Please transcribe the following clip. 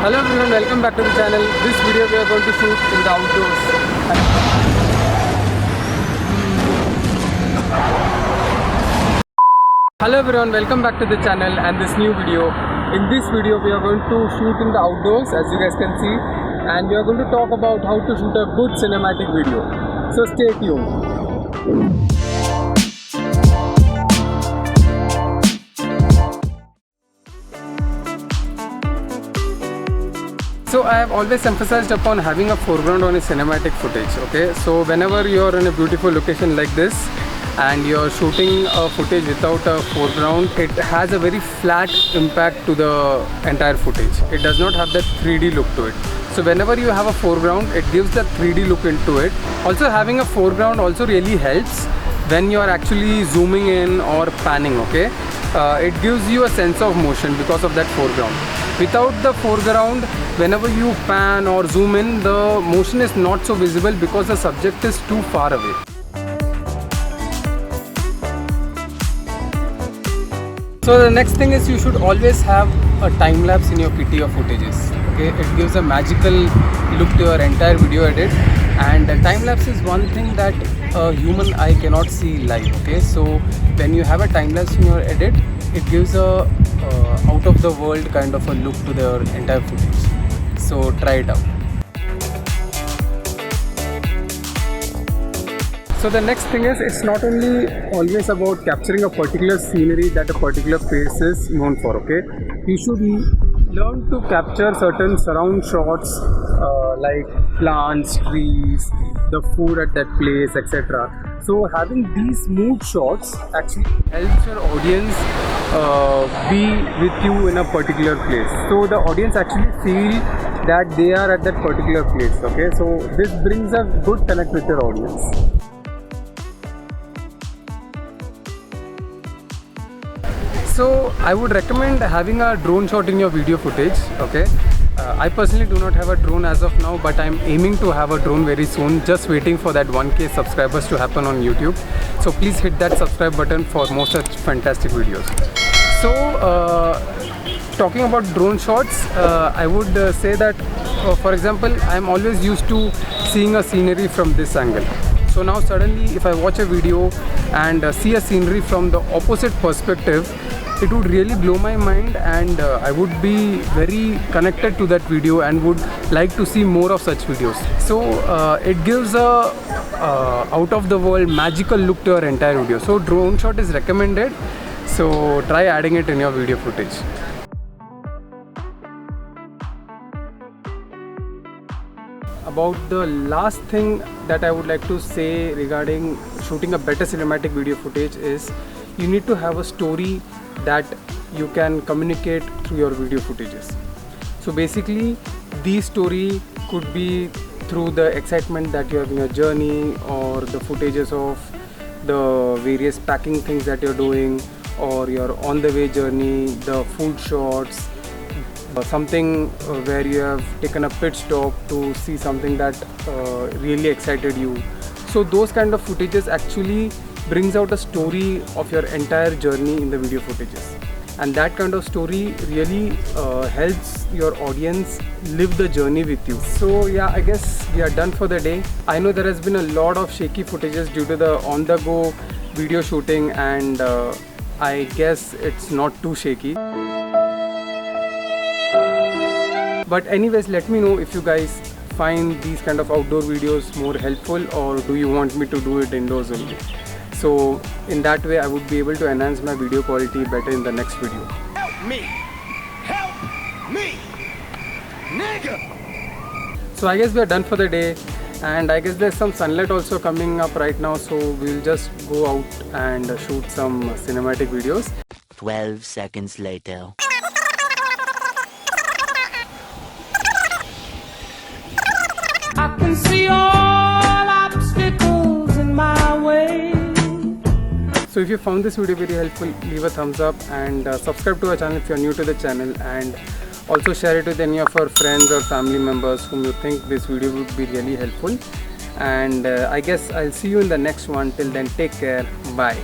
Hello everyone, welcome back to the channel. This video we are going to shoot in the outdoors. Hello everyone, welcome back to the channel and this new video. In this video we are going to shoot in the outdoors, as you guys can see, and we are going to talk about how to shoot a good cinematic video. So stay tuned. So I have always emphasized upon having a foreground on a cinematic footage. Okay, so whenever you are in a beautiful location like this and you are shooting a footage without a foreground, it has a very flat impact to the entire footage. It does not have that 3D look to it. So whenever you have a foreground, it gives that 3D look into it. Also, having a foreground also really helps when you are actually zooming in or panning. Okay, it gives you a sense of motion because of that foreground. Without the foreground, whenever you pan or zoom in, the motion is not so visible because the subject is too far away. So the next thing is you should always have a time lapse in your PT or footages. Okay, it gives a magical look to your entire video edit, and time lapse is one thing that a human eye cannot see live. Okay, so when you have a time lapse in your edit, it gives a out of the world kind of a look to the entire footage. So try it out. So the next thing is, it's not only always about capturing a particular scenery that a particular place is known for. Okay, you should learn to capture certain surround shots like plants, trees, the food at that place, etc. So having these mood shots actually helps your audience be with you in a particular place. So the audience actually feel that they are at that particular place. Okay, so this brings a good connect with your audience. So I would recommend having a drone shot in your video footage. Okay, I personally do not have a drone as of now, but I'm aiming to have a drone very soon. Just waiting for that 1K subscribers to happen on YouTube. So please hit that subscribe button for more such fantastic videos. So talking about drone shots, I would say that for example, I'm always used to seeing a scenery from this angle. So now suddenly if I watch a video and see a scenery from the opposite perspective, it would really blow my mind, and I would be very connected to that video and would like to see more of such videos. So it gives a out of the world magical look to your entire video. So drone shot is recommended. So try adding it in your video footage. About the last thing that I would like to say regarding shooting a better cinematic video footage is, you need to have a story that you can communicate through your video footages. So basically, the story could be through the excitement that you have in your journey, or the footages of the various packing things that you're doing, or your on the way journey, the food shots, something where you have taken a pit stop to see something that really excited you. So those kind of footages actually brings out a story of your entire journey in the video footages, and that kind of story really helps your audience live the journey with you. So yeah, I guess we are done for the day. I know there has been a lot of shaky footages due to the on the go video shooting, and I guess it's not too shaky. But anyways, let me know if you guys find these kind of outdoor videos more helpful, or do you want me to do it indoors only. So in that way I would be able to enhance my video quality better in the next video. Help me, nigga! So I guess we are done for the day, and I guess there's some sunlight also coming up right now, so we'll just go out and shoot some cinematic videos. 12 seconds later. I can see all obstacles in my way. So if you found this video very helpful, leave a thumbs up and subscribe to our channel if you are new to the channel, and also share it with any of our friends or family members whom you think this video would be really helpful. And I guess I'll see you in the next one. Till then, take care. Bye.